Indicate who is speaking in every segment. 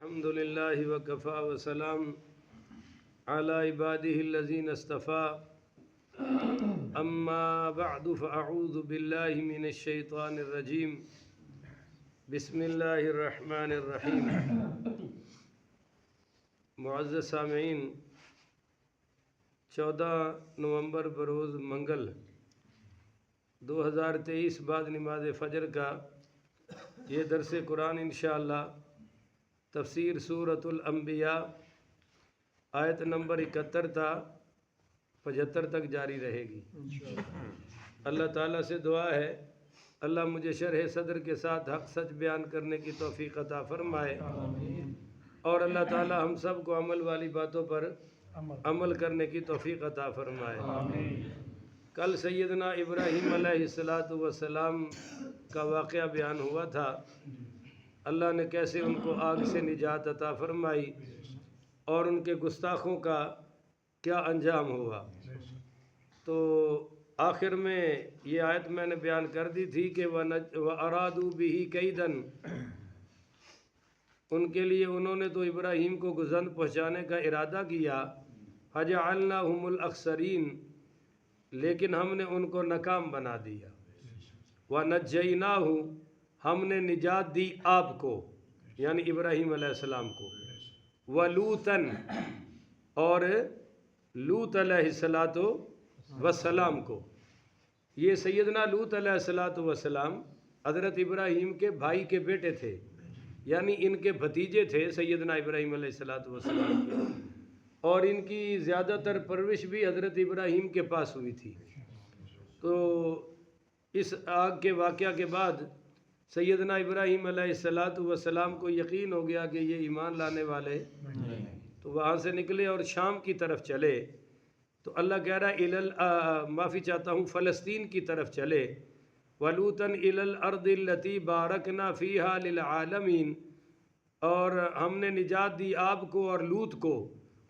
Speaker 1: الحمد لله وكفى وسلام على عباده الذين اصطفى أما بعد فأعوذ بالله من الشيطان الرجيم بسم الله الرحمن الرحيم. معزز سامعین، 14 نومبر بروز منگل 2023 بعد نماز فجر کا یہ درس قرآن انشاءاللہ تفسیر سورۃ الانبیاء آیت نمبر 71 تا 75 تک جاری رہے گی. اللہ تعالیٰ سے دعا ہے اللہ مجھے شرح صدر کے ساتھ حق سچ بیان کرنے کی توفیق عطا فرمائے، اور اللہ تعالیٰ ہم سب کو عمل والی باتوں پر عمل کرنے کی توفیق عطا فرمائے. کل سیدنا ابراہیم علیہ السلام کا واقعہ بیان ہوا تھا، اللہ نے کیسے ان کو آگ سے نجات عطا فرمائی اور ان کے گستاخوں کا کیا انجام ہوا. تو آخر میں یہ آیت میں نے بیان کر دی تھی کہ وَأَرَادُوا بِهِ كَيْدًا، ان کے لیے انہوں نے تو ابراہیم کو گزند پہنچانے کا ارادہ کیا، فَجَعَلْنَاهُمُ الْأَخْسَرِينَ، لیکن ہم نے ان کو ناکام بنا دیا. وَنَجَّيْنَاهُ، ہم نے نجات دی آپ کو یعنی ابراہیم علیہ السلام کو. وَلُوتًا، اور لوط علیہ السلام کو. یہ سیدنا لوط علیہ السلام حضرت ابراہیم کے بھائی کے بیٹے تھے، یعنی ان کے بھتیجے تھے سیدنا ابراہیم علیہ السلام کے، اور ان کی زیادہ تر پرورش بھی حضرت ابراہیم کے پاس ہوئی تھی. تو اس آگ کے واقعہ کے بعد سیدنا ابراہیم علیہ السلام کو یقین ہو گیا کہ یہ ایمان لانے والے، تو وہاں سے نکلے اور شام کی طرف چلے. تو اللہ کہہ رہا ہے معافی چاہتا ہوں، فلسطین کی طرف چلے. وَلُوتًا إِلَى الْأَرْضِ الَّتِي بَارَكْنَا فِيهَا لِلْعَالَمِينَ، اور ہم نے نجات دی آپ کو اور لوط کو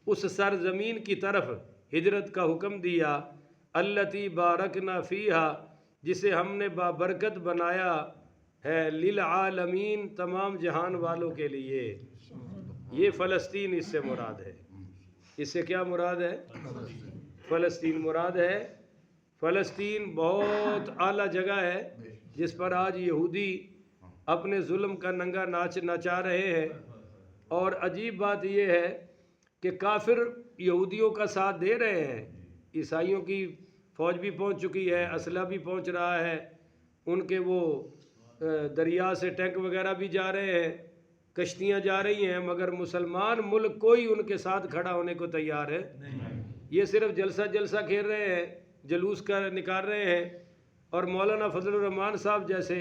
Speaker 1: اس سرزمین کی طرف ہجرت کا حکم دیا، الَّتِي بَارَكْنَا فِيهَا، جسے ہم نے بابرکت بنایا ہے، لِلْعَالَمِينَ، تمام جہان والوں کے لیے. یہ فلسطین اس سے مراد ہے. اس سے کیا مراد ہے؟ فلسطین مراد ہے. فلسطین بہت اعلیٰ جگہ ہے جس پر آج یہودی اپنے ظلم کا ننگا ناچ نچا رہے ہیں. اور عجیب بات یہ ہے کہ کافر یہودیوں کا ساتھ دے رہے ہیں. عیسائیوں کی فوج بھی پہنچ چکی ہے، اسلحہ بھی پہنچ رہا ہے، ان کے وہ دریا سے ٹینک وغیرہ بھی جا رہے ہیں، کشتیاں جا رہی ہیں، مگر مسلمان ملک کوئی ان کے ساتھ کھڑا ہونے کو تیار ہے. یہ صرف جلسہ کھیل رہے ہیں، جلوس نکال رہے ہیں. اور مولانا فضل الرحمان صاحب جیسے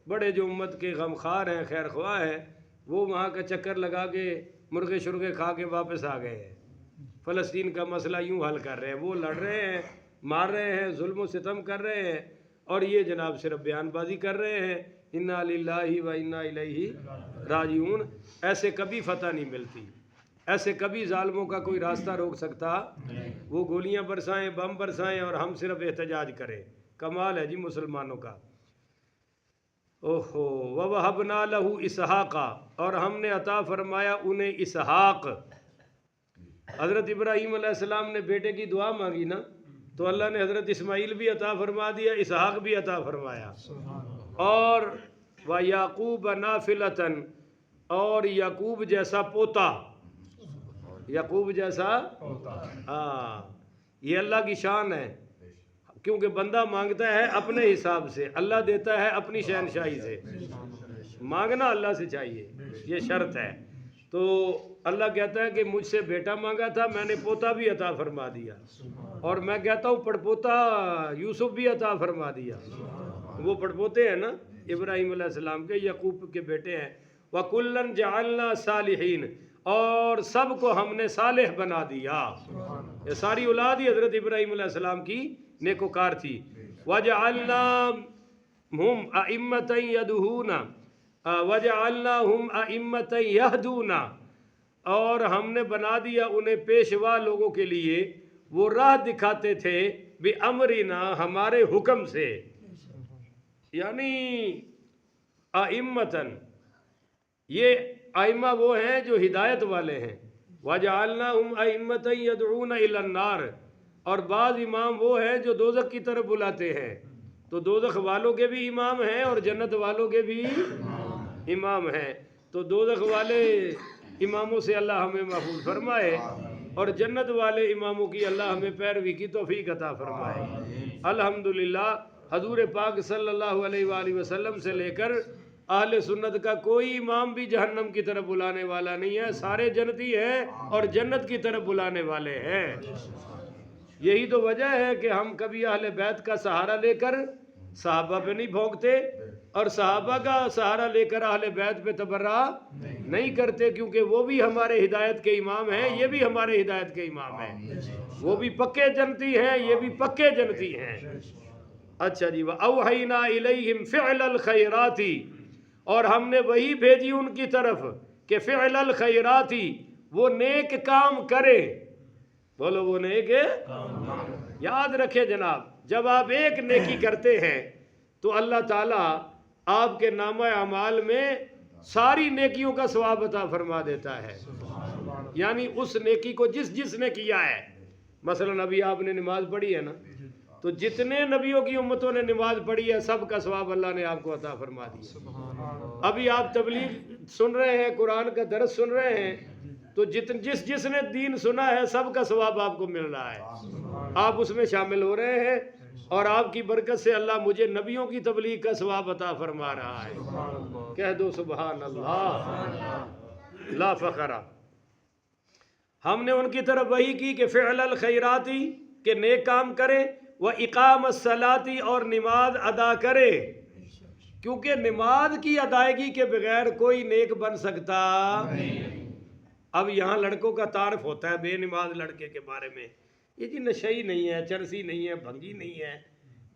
Speaker 1: بڑے جو امت کے غمخوار ہیں، خیر خواہ ہیں، وہ وہاں کا چکر لگا کے مرغے شرغے کھا کے واپس آ گئے ہیں. فلسطین کا مسئلہ یوں حل کر رہے ہیں، وہ لڑ رہے ہیں، مار رہے ہیں، ظلم و ستم کر رہے ہیں، اور یہ جناب صرف بیان بازی کر رہے ہیں، انا للہ و انا الیہ راجعون. ایسے کبھی فتح نہیں ملتی، ایسے کبھی ظالموں کا کوئی راستہ روک سکتا. وہ گولیاں برسائیں، بم برسائیں، اور ہم صرف احتجاج کریں. کمال ہے جی مسلمانوں کا. اوہو. وَوَهَبْنَا لَهُ اسحاق، اور ہم نے عطا فرمایا انہیں اسحاق. حضرت ابراہیم علیہ السلام نے بیٹے کی دعا مانگی نا، تو اللہ نے حضرت اسماعیل بھی عطا فرما دیا، اسحاق بھی عطا فرمایا. اور وَيَعْقُوبَ نَافِلَةً، اور یعقوب جیسا پوتا. یعقوب جیسا، ہاں، یہ اللہ کی شان ہے. کیونکہ بندہ مانگتا ہے اپنے حساب سے، اللہ دیتا ہے اپنی شہنشاہی سے. مانگنا اللہ سے چاہیے، یہ شرط ہے. تو اللہ کہتا ہے کہ مجھ سے بیٹا مانگا تھا، میں نے پوتا بھی عطا فرما دیا. اور میں کہتا ہوں پڑپوتا یوسف بھی عطا فرما دیا. وہ پڑپوتے ہیں نا ابراہیم علیہ السلام کے، یعقوب کے بیٹے ہیں. وَكُلًّا جَعَلْنَا صَالِحِينَ، اور سب کو ہم نے صالح بنا دیا. یہ ساری اولاد ہی حضرت ابراہیم علیہ السلام کی نیکوکار تھی. وَجَعَلْنَاهُمْ أَئِمَّةً يَهْدُونَ، اور ہم نے بنا دیا انہیں پیشوا لوگوں کے لیے، وہ راہ دکھاتے تھے، بِأَمْرِنَا، ہمارے حکم سے. یعنی ائمتن، یہ ائمہ وہ ہیں جو ہدایت والے ہیں، وَجَعَلْنَاهُمْ أَئِمَّةً يَدْعُونَ إِلَى النَّارِ، اور بعض امام وہ ہیں جو دوزخ کی طرف بلاتے ہیں، تو دوزخ والوں کے بھی امام ہیں اور جنت والوں کے بھی امام ہیں، تو دوزخ والے اماموں سے اللہ ہمیں محفوظ فرمائے اور جنت والے اماموں کی اللہ ہمیں پیروی کی توفیق عطا فرمائے۔ الحمدللہ حضور پاک صلی اللہ علیہ وآلہ وسلم سے لے کر اہل سنت کا کوئی امام بھی جہنم کی طرف بلانے والا نہیں ہے، سارے جنتی ہیں اور جنت کی طرف بلانے والے ہیں۔ یہی تو وجہ ہے کہ ہم کبھی اہل بیت کا سہارا لے کر صحابہ پہ نہیں بھونکتے اور صحابہ کا سہارا لے کر اہل بیت پہ تبرہ نہیں کرتے، کیونکہ وہ بھی ہمارے ہدایت کے امام ہیں، یہ بھی ہمارے ہدایت کے امام ہیں، وہ بھی پکے جنتی ہیں، یہ بھی پکے جنتی ہیں۔ اچھا جی، وَأَوْحَيْنَا إِلَيْهِمْ فِعْلَ الْخَيْرَاتِ، اور ہم نے وہی بھیجی ان کی طرف کہ فعل الخیرات، وہ نیک کام کرے۔ بولو وہ نیک یاد رکھے جناب، جب آپ ایک نیکی کرتے ہیں تو اللہ تعالیٰ آپ کے نامہ اعمال میں ساری نیکیوں کا ثواب عطا فرما دیتا ہے، یعنی اس نیکی کو جس نے کیا ہے۔ مثلا ابھی آپ نے نماز پڑھی ہے نا، تو جتنے نبیوں کی امتوں نے نماز پڑھی ہے سب کا ثواب اللہ نے آپ کو عطا فرما دیا۔ ابھی آپ تبلیغ سن رہے ہیں، قرآن کا درس سن رہے ہیں، تو جس نے دین سنا ہے سب کا ثواب آپ کو مل رہا ہے، آپ اس میں شامل ہو رہے ہیں اور آپ کی برکت سے اللہ مجھے نبیوں کی تبلیغ کا ثواب عطا فرما رہا ہے۔ کہہ دو سبحان اللہ، لا فخر۔ ہم نے ان کی طرف وہی کی کہ فعل الخیرات، کہ نیک کام کرے، وَإِقَامَ الصَّلَاةِ، اور نماز ادا کرے، کیونکہ نماز کی ادائیگی کے بغیر کوئی نیک بن سکتا نہیں۔ اب یہاں لڑکوں کا تعارف ہوتا ہے بے نماز لڑکے کے بارے میں، یہ جی نشئی نہیں ہے، چرسی نہیں ہے، بھنگی نہیں ہے،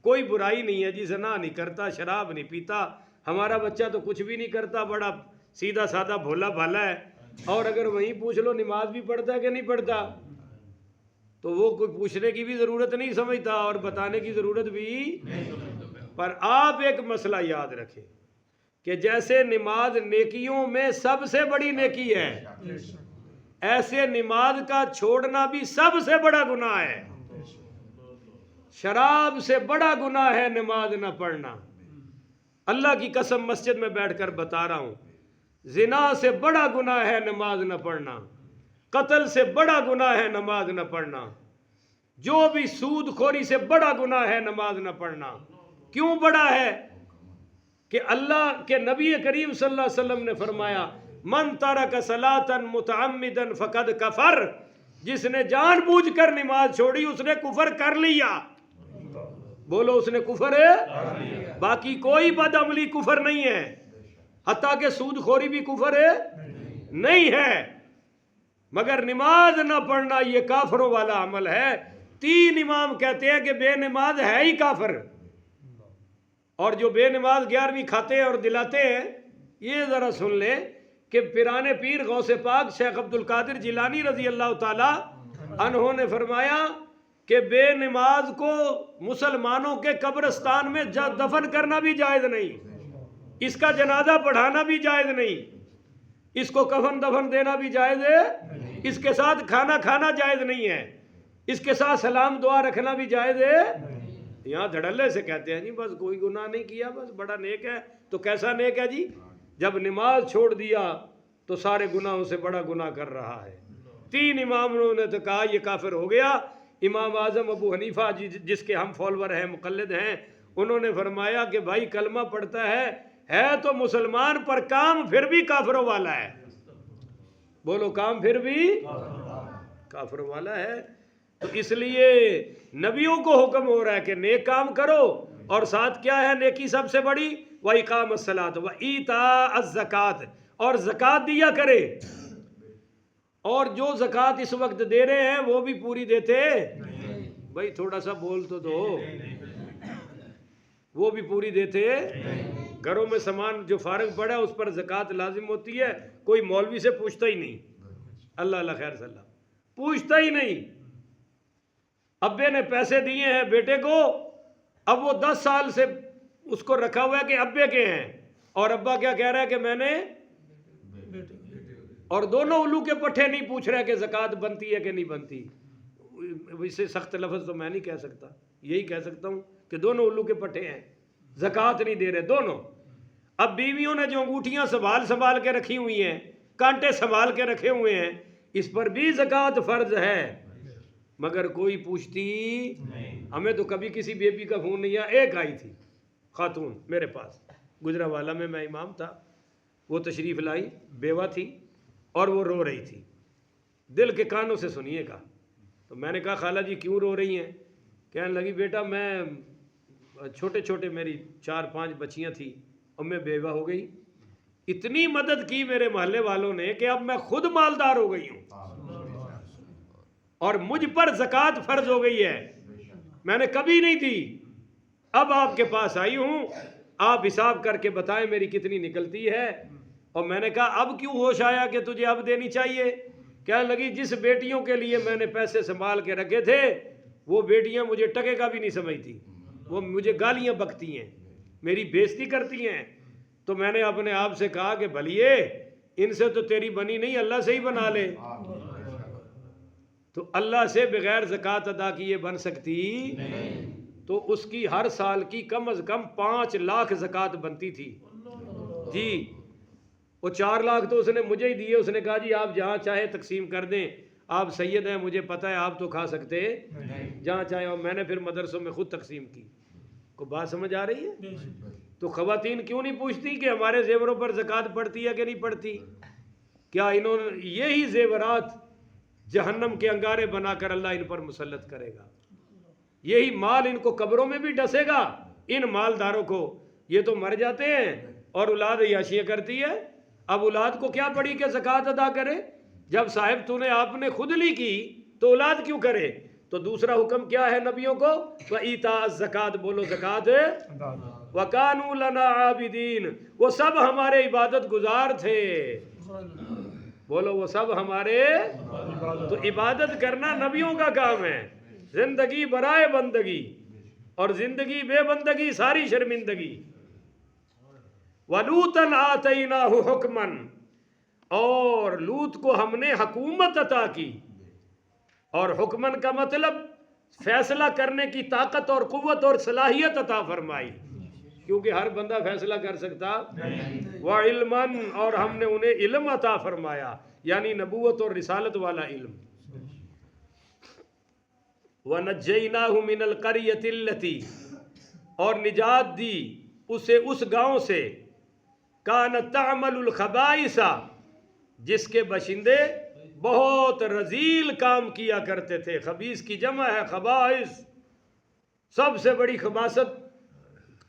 Speaker 1: کوئی برائی نہیں ہے جی، زنا نہیں کرتا، شراب نہیں پیتا، ہمارا بچہ تو کچھ بھی نہیں کرتا، بڑا سیدھا سادہ بھولا بھالا ہے، اور اگر وہیں پوچھ لو نماز بھی پڑھتا ہے کہ نہیں پڑھتا تو وہ کوئی پوچھنے کی بھی ضرورت نہیں سمجھتا اور بتانے کی ضرورت بھی نہیں۔ پر آپ ایک مسئلہ یاد رکھیں کہ جیسے نماز نیکیوں میں سب سے بڑی نیکی ہے، ایسے نماز کا چھوڑنا بھی سب سے بڑا گناہ ہے۔ شراب سے بڑا گناہ ہے نماز نہ پڑھنا، اللہ کی قسم مسجد میں بیٹھ کر بتا رہا ہوں، زنا سے بڑا گناہ ہے نماز نہ پڑھنا، قتل سے بڑا گناہ ہے نماز نہ پڑھنا، جو بھی سود خوری سے بڑا گناہ ہے نماز نہ پڑھنا۔ کیوں بڑا ہے؟ کہ اللہ کے نبی کریم صلی اللہ علیہ وسلم نے فرمایا، من ترک صلاۃ متعمدا فقد کفر، جس نے جان بوجھ کر نماز چھوڑی اس نے کفر کر لیا۔ بولو اس نے کفر ہے، باقی کوئی بد عملی کفر نہیں ہے، حتیٰ کہ سود خوری بھی کفر ہے نہیں ہے، مگر نماز نہ پڑھنا یہ کافروں والا عمل ہے۔ 3 امام کہتے ہیں کہ بے نماز ہے ہی کافر، اور جو بے نماز 11ویں کھاتے ہیں اور دلاتے ہیں، یہ ذرا سن لیں کہ پیران پیر غوث پاک شیخ عبد القادر جیلانی رضی اللہ تعالی عنہ نے فرمایا کہ بے نماز کو مسلمانوں کے قبرستان میں دفن کرنا بھی جائز نہیں، اس کا جنازہ پڑھانا بھی جائز نہیں، اس کو کفن دفن دینا بھی جائز ہے، اس کے ساتھ کھانا کھانا جائز نہیں ہے، اس کے ساتھ سلام دعا رکھنا بھی جائز ہے۔ یہاں دھڑلے سے کہتے ہیں جی بس کوئی گناہ نہیں کیا، بس بڑا نیک ہے، تو کیسا نیک ہے جی؟ جب نماز چھوڑ دیا تو سارے گناہوں سے بڑا گناہ کر رہا ہے۔ 3 اماموں نے تو کہا یہ کافر ہو گیا۔ امام اعظم ابو حنیفہ جس کے ہم فالور ہیں، مقلد ہیں، انہوں نے فرمایا کہ بھائی کلمہ پڑھتا ہے تو مسلمان، پر کام پھر بھی کافروں والا ہے۔ بولو کام پھر بھی کافروں والا ہے۔ تو اس لیے نبیوں کو حکم ہو رہا ہے کہ نیک کام کرو، اور ساتھ کیا ہے نیکی سب سے بڑی؟ وَإِقَامَ الصَّلَاةِ وَإِيتَاءَ الزَّكَاةِ، اور زکوٰۃ دیا کرے، اور جو زکوٰۃ اس وقت دے رہے ہیں وہ بھی پوری دیتے بھائی تھوڑا سا بول تو دو، وہ بھی پوری دیتے؟ گھروں میں سامان جو فارغ پڑا ہے اس پر زکوٰۃ لازم ہوتی ہے، کوئی مولوی سے پوچھتا ہی نہیں، اللہ اللہ خیر صلی اللہ، پوچھتا ہی نہیں۔ ابے نے پیسے دیے ہیں بیٹے کو، اب وہ 10 سال سے اس کو رکھا ہوا ہے کہ ابے کے ہیں، اور ابا کیا کہہ رہا ہے کہ میں نے اور دونوں الو کے پٹھے نہیں پوچھ رہے کہ زکوٰۃ بنتی ہے کہ نہیں بنتی. اس سے سخت لفظ تو میں نہیں کہہ سکتا, یہی کہہ سکتا ہوں کہ دونوں الو کے پٹھے ہیں, زکوٰۃ نہیں دے رہے دونوں. اب بیویوں نے جو انگوٹھیاں سنبھال کے رکھی ہوئی ہیں, کانٹے سنبھال کے رکھے ہوئے ہیں, اس پر بھی زکوٰۃ فرض ہے, مگر کوئی پوچھتی نہیں. ہمیں تو کبھی کسی بیبی کا فون نہیں آیا. ایک آئی تھی خاتون میرے پاس, گجرانوالہ میں امام تھا, وہ تشریف لائی, بیوہ تھی اور وہ رو رہی تھی. دل کے کانوں سے سنیے گا. تو میں نے کہا خالہ جی کیوں رو رہی ہیں؟ کہنے لگی بیٹا میں چھوٹے چھوٹے میری 4-5 بچیاں تھیں اور میں بیوہ ہو گئی, اتنی مدد کی میرے محلے والوں نے کہ اب میں خود مالدار ہو گئی ہوں اور مجھ پر زکوٰۃ فرض ہو گئی ہے, میں نے کبھی نہیں دی. اب آپ کے پاس آئی ہوں, آپ حساب کر کے بتائیں میری کتنی نکلتی ہے. اور میں نے کہا اب کیوں ہوش آیا کہ تجھے اب دینی چاہیے؟ کہنے لگی جس بیٹیوں کے لیے میں نے پیسے سنبھال کے رکھے تھے وہ بیٹیاں مجھے ٹکے کا بھی نہیں سمجھتی, وہ مجھے گالیاں بکتی ہیں, میری بےزتی کرتی ہیں. تو میں نے اپنے آپ سے کہا کہ بھلیے ان سے تو تیری بنی نہیں, اللہ سے ہی بنا لے. تو اللہ سے بغیر زکوٰۃ ادا کیے بن سکتی نہیں. تو اس کی ہر سال کی کم از کم 5 لاکھ زکوٰۃ بنتی تھی جی. وہ 4 لاکھ تو اس نے مجھے ہی دیے. اس نے کہا جی آپ جہاں چاہے تقسیم کر دیں, آپ سید ہیں مجھے پتہ ہے, آپ تو کھا سکتے جہاں چاہے. اور میں نے پھر مدرسوں میں خود تقسیم کی. کو بات سمجھ آ رہی ہے؟ تو خواتین کیوں نہیں پوچھتی کہ ہمارے زیوروں پر زکوٰۃ پڑتی ہے کہ نہیں پڑتی؟ کیا انہوں نے یہی زیورات جہنم کے انگارے بنا کر اللہ ان پر مسلط کرے گا؟ یہی مال ان کو قبروں میں بھی ڈسے گا. ان مالداروں کو یہ تو مر جاتے ہیں اور اولاد عیاشیاں کرتی ہے. اب اولاد کو کیا پڑی کہ زکوٰۃ ادا کرے؟ جب صاحب تو نے آپ نے خود لی کی تو اولاد کیوں کرے؟ تو دوسرا حکم کیا ہے نبیوں کو؟ وَإِيتَاءَ الزَّكَاةِ, بولو زکوٰۃ. وَكَانُوا لَنَا عَابِدِينَ, وہ سب ہمارے عبادت گزار تھے. بولو وہ سب ہمارے. تو عبادت کرنا نبیوں کا کام ہے. زندگی برائے بندگی اور زندگی بے بندگی ساری شرمندگی. وَلُوطًا آتَيْنَاهُ حُكْمًا, اور لوط کو ہم نے حکومت عطا کی. اور حکمن کا مطلب فیصلہ کرنے کی طاقت اور قوت اور صلاحیت عطا فرمائی, کیونکہ ہر بندہ فیصلہ کر سکتا. وَعِلْمًا, اور ہم نے انہیں علم عطا فرمایا, یعنی نبوت اور رسالت والا علم. وَنَجَّيْنَاهُ مِنَ الْقَرْيَةِ الَّتِي, اور نجات دی اسے اس گاؤں سے, كَانَتْ تَعْمَلُ الْخَبَائِثَ, جس کے باشندے بہت رذیل کام کیا کرتے تھے. خبیث کی جمع ہے خبائث. سب سے بڑی خباثت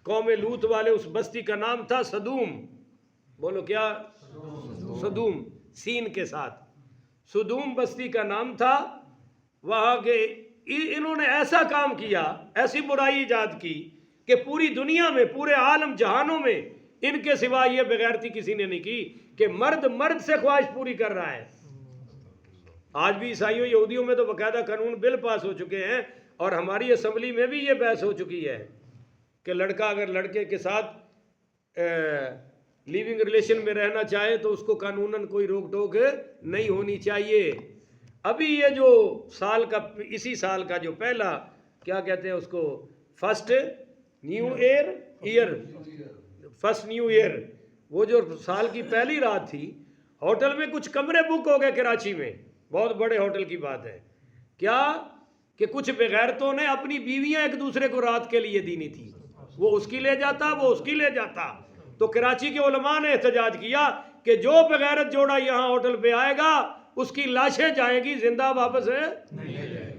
Speaker 1: قوم لوط والے اس بستی کا نام تھا سدوم. بولو کیا؟ سدوم, سین کے ساتھ. سدوم بستی کا نام تھا. وہاں کے انہوں نے ایسا کام کیا, ایسی برائی ایجاد کی کہ پوری دنیا میں, پورے عالم جہانوں میں ان کے سوا یہ بغیرتی کسی نے نہیں کی کہ مرد مرد سے خواہش پوری کر رہا ہے. آج بھی عیسائیوں یہودیوں میں تو باقاعدہ قانون بل پاس ہو چکے ہیں, اور ہماری اسمبلی میں بھی یہ بحث ہو چکی ہے کہ لڑکا اگر لڑکے کے ساتھ لیونگ ریلیشن میں رہنا چاہے تو اس کو قانوناً کوئی روک ٹوک نہیں ہونی چاہیے. ابھی یہ جو سال کا, اسی سال کا جو پہلا کیا کہتے ہیں اس کو, first new year, first new year, وہ جو سال کی پہلی رات تھی, ہوٹل میں کچھ کمرے بک ہو گئے کراچی میں. بہت بڑے ہوٹل کی بات ہے. کیا کہ کچھ بغیرتوں نے اپنی بیویاں ایک دوسرے کو رات کے لیے دینی تھی, وہ اس کی لے جاتا, وہ اس کی لے جاتا. تو کراچی کے علماء نے احتجاج کیا کہ جو بغیرت جوڑا یہاں ہوٹل پہ آئے گا اس کی لاشیں جائیں گی, زندہ واپس ہے.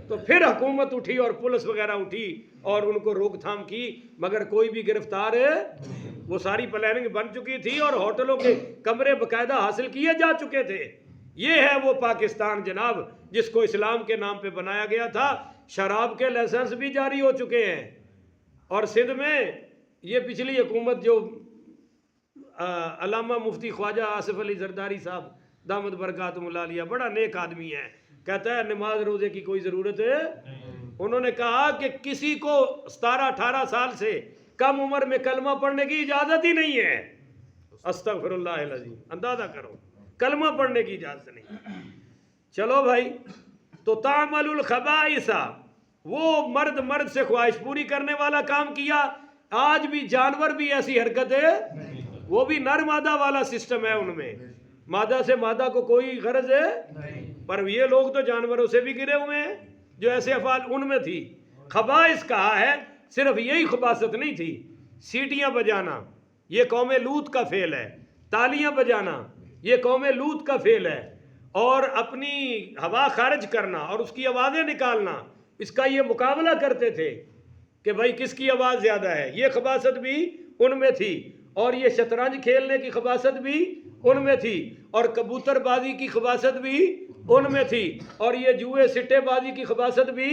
Speaker 1: تو پھر حکومت اٹھی اور پولیس وغیرہ اٹھی اور ان کو روک تھام کی, مگر کوئی بھی گرفتار ہے. وہ ساری پلاننگ بن چکی تھی اور ہوٹلوں کے کمرے باقاعدہ حاصل کیے جا چکے تھے. یہ ہے وہ پاکستان جناب جس کو اسلام کے نام پہ بنایا گیا تھا. شراب کے لائسنس بھی جاری ہو چکے ہیں. اور سندھ میں یہ پچھلی حکومت جو علامہ مفتی خواجہ آصف علی زرداری صاحب دامت برکاتہم العالیہ, بڑا نیک آدمی ہے, کہتا ہے نماز روزے کی کوئی ضرورت ہے. انہوں نے کہا کہ کسی کو 17-18 سال سے کم عمر میں کلمہ پڑھنے کی اجازت ہی نہیں ہے. استغفر اللہ العظیم. اندازہ کرو, کلمہ پڑھنے کی اجازت نہیں. چلو بھائی، تو تعمل الخبائث، وہ مرد سے خواہش پوری کرنے والا کام کیا. آج بھی جانور بھی ایسی حرکت ہے، وہ بھی نر مادہ والا سسٹم ہے، ان میں مادہ سے مادہ کو کوئی غرض ہے، پر یہ لوگ تو جانوروں سے بھی گرے ہوئے ہیں جو ایسے افعال ان میں تھی. خبائث کہا ہے، صرف یہی خباثت نہیں تھی. سیٹیاں بجانا یہ قوم لوط کا فعل ہے، تالیاں بجانا یہ قوم لوط کا فعل ہے، اور اپنی ہوا خارج کرنا اور اس کی آوازیں نکالنا، اس کا یہ مقابلہ کرتے تھے کہ بھائی کس کی آواز زیادہ ہے. یہ خباثت بھی ان میں تھی، اور یہ شطرنج کھیلنے کی خباثت بھی ان میں تھی، اور کبوتر بازی کی خباثت بھی ان میں تھی، اور یہ جوئے سٹے بازی کی خباثت بھی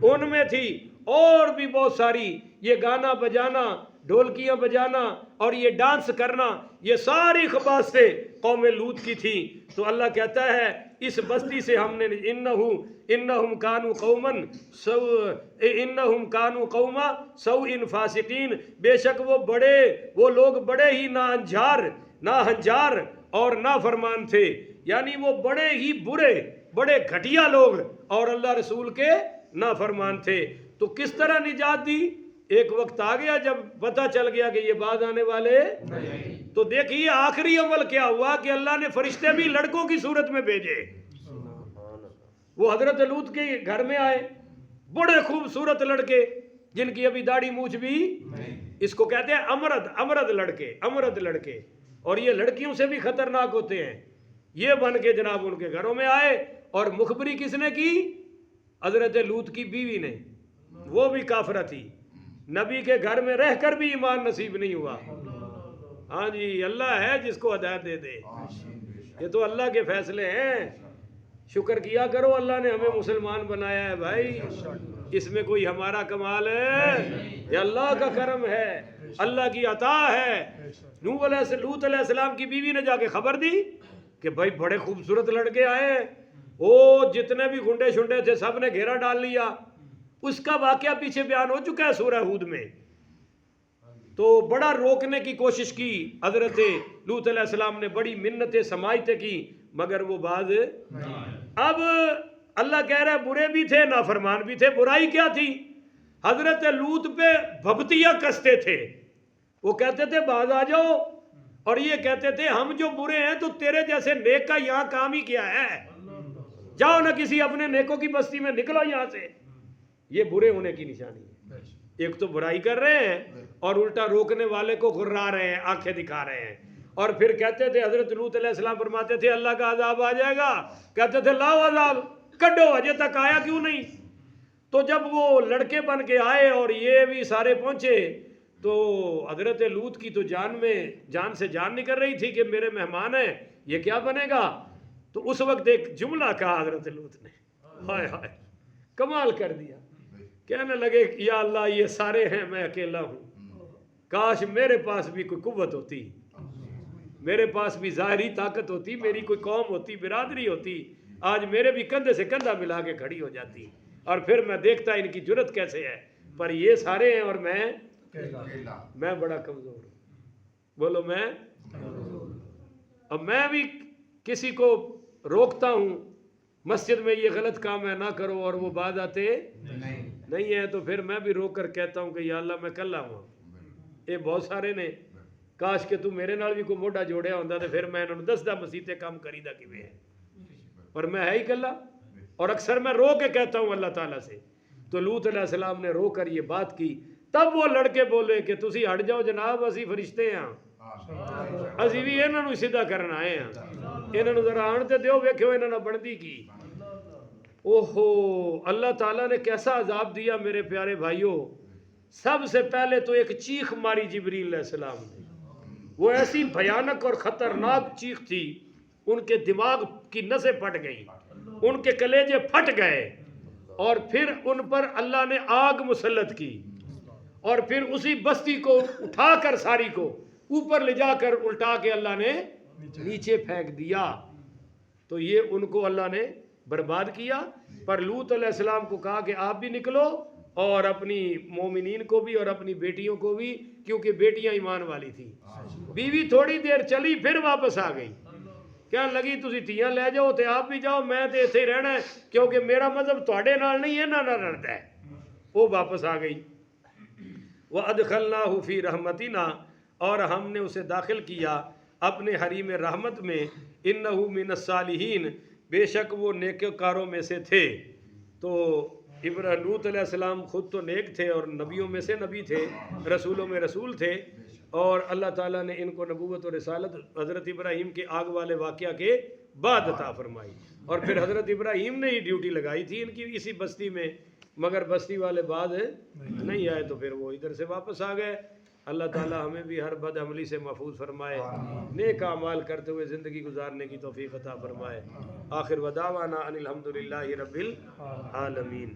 Speaker 1: ان میں تھی، اور بھی بہت ساری، یہ گانا بجانا، ڈھولکیاں بجانا اور یہ ڈانس کرنا، یہ ساری خباثتیں قوم لوط کی تھی. تو اللہ کہتا ہے اس بستی سے ہم نے انہم کانوا قوما سوء فاسقین، بے شک وہ لوگ بڑے ہی ناہنجار اور نافرمان تھے. یعنی وہ بڑے ہی برے، بڑے گھٹیا لوگ اور اللہ رسول کے نافرمان تھے. تو کس طرح نجات دی؟ ایک وقت آ گیا جب پتہ چل گیا کہ یہ بعد آنے والے. تو دیکھیے آخری عمل کیا ہوا کہ اللہ نے فرشتے بھی لڑکوں کی صورت میں بھیجے. وہ حضرت لوط کے گھر میں آئے، بڑے خوبصورت لڑکے جن کی ابھی داڑھی مونچھ بھی، اس کو کہتے ہیں امرد لڑکے، اور یہ لڑکیوں سے بھی خطرناک ہوتے ہیں. یہ بن کے جناب ان کے گھروں میں آئے، اور مخبری کس نے کی؟ حضرت لوط کی بیوی نے. وہ بھی کافرہ تھی، نبی کے گھر میں رہ کر بھی ایمان نصیب نہیں ہوا. ہاں جی، اللہ ہے جس کو ہدایت دے دے. یہ تو اللہ کے فیصلے ہیں. شکر کیا کرو اللہ نے ہمیں مسلمان بنایا ہے بھائی، اس میں کوئی ہمارا کمال ہے؟ یہ اللہ کا کرم ہے، اللہ کی عطا ہے. لوط علیہ السلام کی بیوی نے جا کے خبر دی کہ بھائی بڑے خوبصورت لڑکے آئے ہیں. وہ جتنے بھی گنڈے شنڈے تھے سب نے گھیرا ڈال لیا. اس کا واقعہ پیچھے بیان ہو چکا ہے سورہ ہود میں. تو بڑا روکنے کی کوشش کی حضرت لوط علیہ السلام نے، بڑی منتیں سماعتیں کی، مگر وہ باز. اب اللہ کہہ رہا ہے برے بھی تھے نافرمان بھی تھے. برائی کیا تھی؟ حضرت لوط پہ بھبتیاں کستے تھے. وہ کہتے تھے باز آ جاؤ، اور یہ کہتے تھے ہم جو برے ہیں تو تیرے جیسے نیک کا یہاں کام ہی کیا ہے، جاؤ نہ کسی اپنے نیکوں کی بستی میں نکلو یہاں سے. یہ برے ہونے کی نشانی ہے. ایک تو برائی کر رہے ہیں اور الٹا روکنے والے کو گھرا رہے ہیں، آنکھیں دکھا رہے ہیں. اور پھر کہتے تھے، حضرت لوط علیہ السلام فرماتے تھے اللہ کا عذاب آ جائے گا. کہتے تھے لاؤ عذاب کڈو، اجے تک آیا کیوں نہیں؟ تو جب وہ لڑکے بن کے آئے اور یہ بھی سارے پہنچے، تو حضرت لوط کی تو جان سے جان نکل رہی تھی کہ میرے مہمان ہیں، یہ کیا بنے گا. تو اس وقت ایک جملہ کہا حضرت لوط نے، ہائے ہائے کمال کر دیا. کہنے لگے یا اللہ یہ سارے ہیں، میں اکیلا ہوں. کاش میرے پاس بھی کوئی قوت ہوتی، میرے پاس بھی ظاہری طاقت ہوتی، میری کوئی قوم ہوتی، برادری ہوتی، آج میرے بھی کندھے سے کندھا ملا کے کھڑی ہو جاتی، اور پھر میں دیکھتا ان کی جرت کیسے ہے. پر یہ سارے ہیں اور میں بڑا کمزور ہوں. بولو میں. اب میں بھی کسی کو روکتا ہوں مسجد میں یہ غلط کام ہے نہ کرو، اور وہ بعد آتے نہیں ہے، تو پھر میں بھی روک کر کہتا ہوں کہ یا اللہ میں کلا ہوں. یہ بہت سارے نے، کاش کہ تو میرے نال بھی کوئی موڈا جوڑیا ہوتا تو پھر میں انہوں نے 10 مسیطے کام کری دا کہ ہے، پر میں ہے ہی کلا. اور اکثر میں رو کے کہتا ہوں اللہ تعالیٰ سے. تو لوط علیہ السلام نے رو کر یہ بات کی. تب وہ لڑکے بولے کہ تسی ہٹ جاؤ جناب، اسی فرشتے ہیں، اسی بھی انہوں نے سیدھا کرنا آئے ہیں، انہوں نے ذرا آنتے دیو ویکھو انہوں نے بندی کی. اوہو اللہ تعالیٰ نے کیسا عذاب دیا میرے پیارے بھائیوں. سب سے پہلے تو ایک چیخ ماری جبریل علیہ السلام نے. وہ ایسی بھیانک اور خطرناک چیخ تھی، ان کے دماغ کی نسیں پھٹ گئیں، ان کے کلیجے پھٹ گئے، اور پھر ان پر اللہ نے آگ مسلط کی، اور پھر اسی بستی کو اٹھا کر ساری کو اوپر لے جا کر الٹا کے اللہ نے نیچے پھینک دیا. تو یہ ان کو اللہ نے برباد کیا. پر لوط علیہ السلام کو کہا کہ آپ بھی نکلو، اور اپنی مومنین کو بھی اور اپنی بیٹیوں کو بھی، کیونکہ بیٹیاں ایمان والی تھی. بیوی تھوڑی دیر چلی پھر واپس آ گئی. کہنے لگی تسی تھیاں لے جاؤ تے آپ بھی جاؤ، میں تے ایتھے ہی رہنا ہے کیونکہ میرا مذہب تواڈے نال نہیں ہے، نہ رلدا ہے۔ وہ واپس آ گئی۔ وَأَدْخَلْنَاهُ فِي رَحْمَتِنَا، اور ہم نے اسے داخل کیا اپنے حریم رحمت میں، اِنَّهُ مِنَ الصَّالِحِينَ، بے شک وہ نیکوکاروں میں سے تھے۔ تو لوط علیہ السلام خود تو نیک تھے اور نبیوں میں سے نبی تھے، رسولوں میں رسول تھے، اور اللہ تعالیٰ نے ان کو نبوت اور رسالت حضرت ابراہیم کے آگ والے واقعہ کے بعد عطا فرمائی، اور پھر حضرت ابراہیم نے ہی ڈیوٹی لگائی تھی ان کی اسی بستی میں، مگر بستی والے بعد نہیں آئے تو پھر وہ ادھر سے واپس آ گئے۔ اللہ تعالیٰ ہمیں بھی ہر بد عملی سے محفوظ فرمائے، نیک اعمال کرتے ہوئے زندگی گزارنے کی توفیق عطا فرمائے۔ آخر ودعوانا ان الحمدللہ رب العالمین۔